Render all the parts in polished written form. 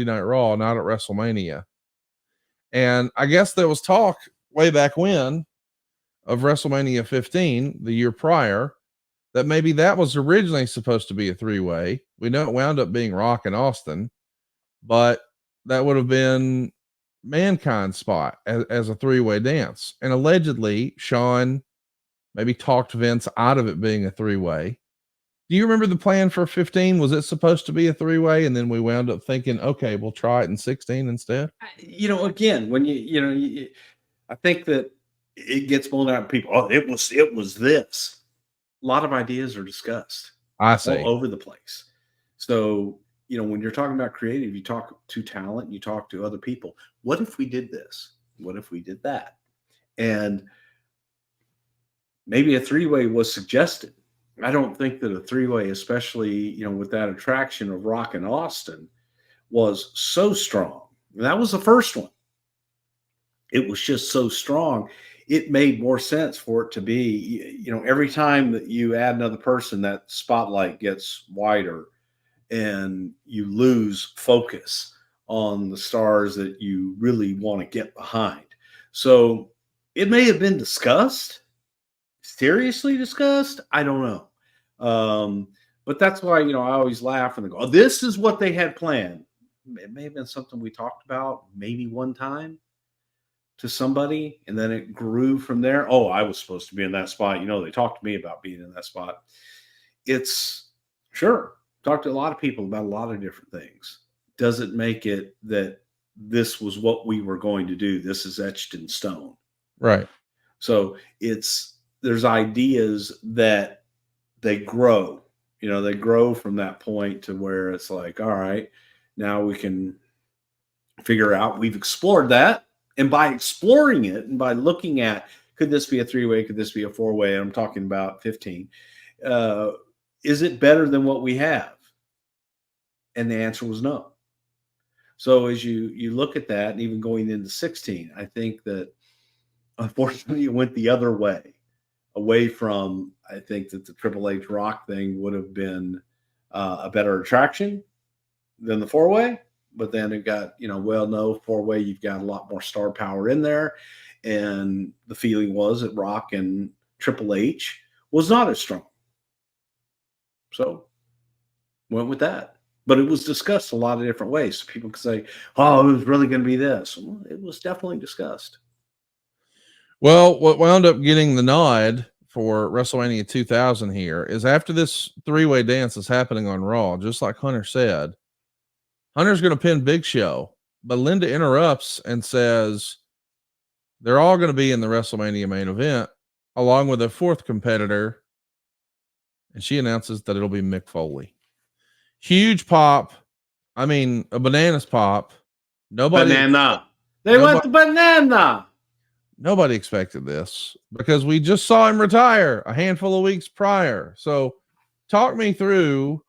Night Raw, not at WrestleMania. And I guess there was talk way back when of WrestleMania 15, the year prior, that maybe that was originally supposed to be a three-way. We know it wound up being Rock and Austin, but that would have been Mankind's spot as a three-way dance. And allegedly, Shawn maybe talked Vince out of it being a three-way. Do you remember the plan for 15? Was it supposed to be a three-way? And then we wound up thinking, okay, we'll try it in 16 instead. Again, when I think that it gets blown out of people. Oh, it was this. A lot of ideas are discussed. I see. All over the place. So, when you're talking about creative, you talk to talent, you talk to other people. What if we did this? What if we did that? And maybe a three-way was suggested. I don't think that a three-way, especially, with that attraction of Rock and Austin, was so strong. And that was the first one. It was just so strong. It made more sense for it to be, every time that you add another person, that spotlight gets wider and you lose focus on the stars that you really want to get behind. So it may have been discussed, seriously discussed. I don't know. But that's why, I always laugh and go, oh, this is what they had planned. It may have been something we talked about maybe one time to somebody, and then it grew from there. Oh, I was supposed to be in that spot. They talked to me about being in that spot. It's sure. Talked to a lot of people about a lot of different things. Doesn't make it that this was what we were going to do. This is etched in stone. Right. So there's ideas that they grow. They grow from that point to where it's like, all right, now we can figure out we've explored that. And by exploring it and by looking at, could this be a three-way? Could this be a four-way? I'm talking about 15. Is it better than what we have? And the answer was no. So as you look at that, and even going into 16, I think that unfortunately it went the other way, away from, I think that the Triple H Rock thing would have been a better attraction than the four-way. But then it got, no, four-way, you've got a lot more star power in there. And the feeling was that Rock and Triple H was not as strong. So went with that. But it was discussed a lot of different ways. So people could say, oh, it was really going to be this. Well, it was definitely discussed. Well, what wound up getting the nod for WrestleMania 2000 here is after this three-way dance is happening on Raw, just like Hunter said, Hunter's going to pin Big Show, but Linda interrupts and says they're all going to be in the WrestleMania main event along with a fourth competitor. And she announces that it'll be Mick Foley. Huge pop. I mean, a bananas pop. Banana. They went to banana. Nobody expected this because we just saw him retire a handful of weeks prior. So talk me through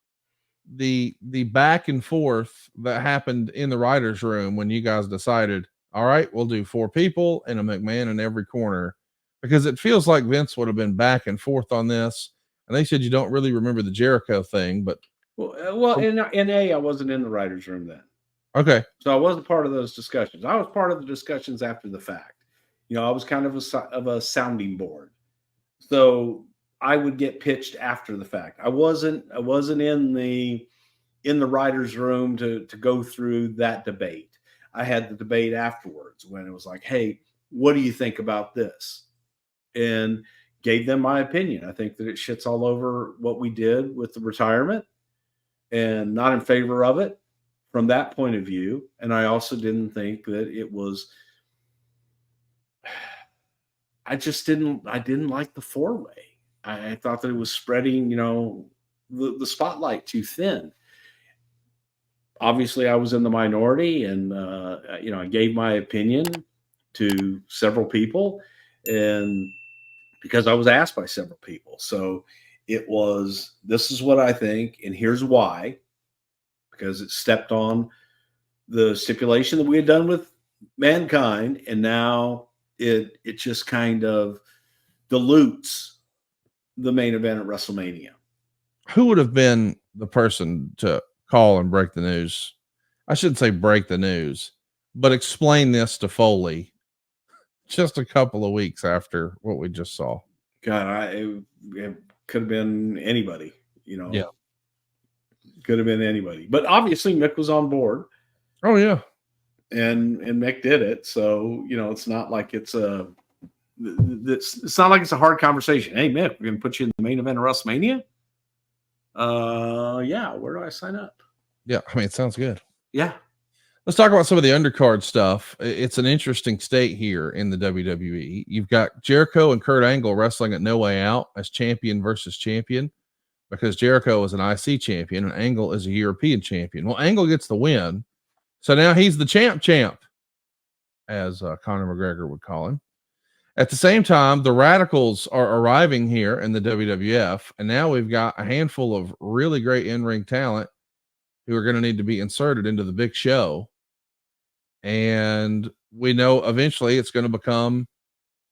the back and forth that happened in the writer's room when you guys decided, all right, we'll do 4 people and a McMahon in every corner, because it feels like Vince would have been back and forth on this. And they said you don't really remember the Jericho thing, but in I wasn't in the writer's room then. Okay. So I wasn't part of those discussions. I was part of the discussions after the fact. I was kind of a sounding board. So I would get pitched after the fact. I wasn't in the writer's room to go through that debate. I had the debate afterwards when it was like, hey, what do you think about this? And gave them my opinion. I think that it shits all over what we did with the retirement and not in favor of it from that point of view. And I also didn't think that it was, I didn't like the four-way. I thought that it was spreading, the spotlight too thin. Obviously I was in the minority and, I gave my opinion to several people and because I was asked by several people. So it was, this is what I think, and here's why, because it stepped on the stipulation that we had done with Mankind. And now it just kind of dilutes the main event at WrestleMania. Who would have been the person to call and break the news? I shouldn't say break the news, but explain this to Foley just a couple of weeks after what we just saw. God, it could have been anybody, you know. Yeah. Could have been anybody. But obviously Mick was on board. Oh yeah. And Mick did it. So, you know, it's not like it's not like it's a hard conversation. Hey Mick, we're gonna put you in the main event of WrestleMania. Yeah, where do I sign up? Yeah, I mean it sounds good. Yeah. Let's talk about some of the undercard stuff. It's an interesting state here in the WWE. You've got Jericho and Kurt Angle wrestling at No Way Out as champion versus champion, because Jericho is an IC champion and Angle is a European champion. Well, Angle gets the win, so now he's the champ, as Conor McGregor would call him. At the same time, the Radicals are arriving here in the WWF, and now we've got a handful of really great in-ring talent who are going to need to be inserted into the big show. And we know eventually it's going to become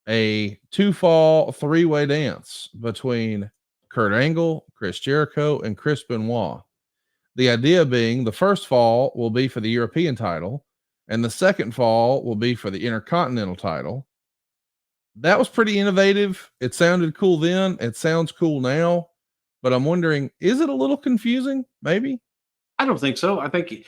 a 2-fall 3-way dance between Kurt Angle, Chris Jericho, and Chris Benoit. The idea being the first fall will be for the European title, and the second fall will be for the Intercontinental title. That was pretty innovative. It sounded cool then. It sounds cool now. But I'm wondering, is it a little confusing? Maybe. I don't think so. I think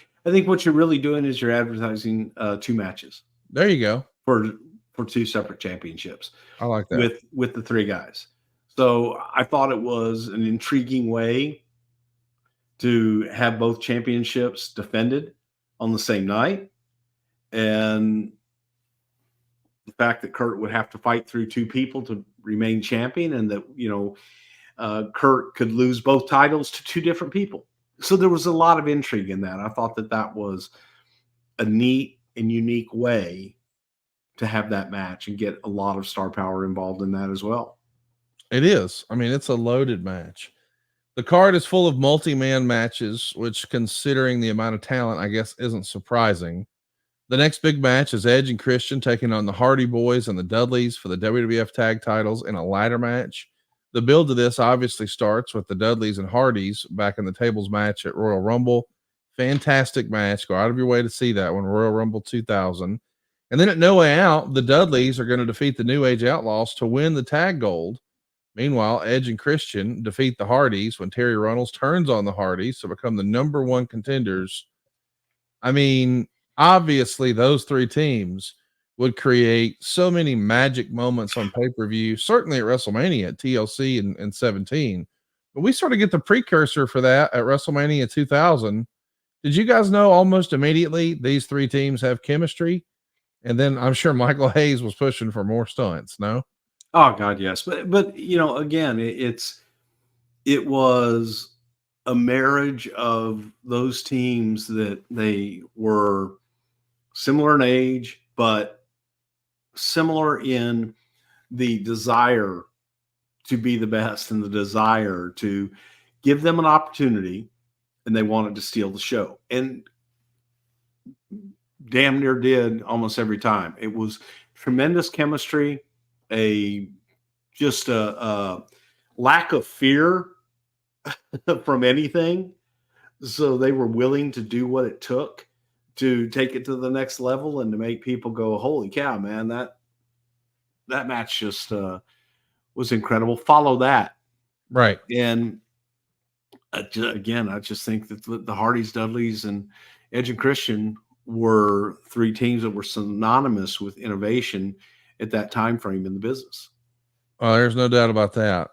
what you're really doing is you're advertising 2 matches. There you go. For 2 separate championships. I like that. With the 3 guys. So I thought it was an intriguing way to have both championships defended on the same night. And the fact that Kurt would have to fight through 2 people to remain champion, and that, you know, Kurt could lose both titles to 2 different people. So there was a lot of intrigue in that. I thought that was a neat and unique way to have that match and get a lot of star power involved in that as well. It is. I mean, it's a loaded match. The card is full of multi-man matches, which, considering the amount of talent, I guess isn't surprising. The next big match is Edge and Christian taking on the Hardy Boys and the Dudleys for the WWF tag titles in a ladder match. The build to this obviously starts with the Dudleys and Hardys back in the tables match at Royal Rumble. Fantastic match. Go out of your way to see that one, Royal Rumble 2000. And then at No Way Out, the Dudleys are going to defeat the New Age Outlaws to win the tag gold. Meanwhile, Edge and Christian defeat the Hardys when Terry Runnels turns on the Hardys to become the number 1 contenders. I mean, obviously those 3 teams would create so many magic moments on pay-per-view, certainly at WrestleMania, at TLC and 17. But we sort of get the precursor for that at WrestleMania 2000. Did you guys know almost immediately these 3 teams have chemistry? And then I'm sure Michael Hayes was pushing for more stunts, no? Oh God, yes. But you know, again, it was a marriage of those teams that they were similar in age, but similar in the desire to be the best and the desire to give them an opportunity, and they wanted to steal the show. And damn near did almost every time. It was tremendous chemistry, just a lack of fear from anything. So they were willing to do what it took to take it to the next level and to make people go, holy cow, man, that match just was incredible. Follow that. Right. And again, I just think that the Hardys, Dudleys, and Edge and Christian were 3 teams that were synonymous with innovation at that time frame in the business. Well, there's no doubt about that.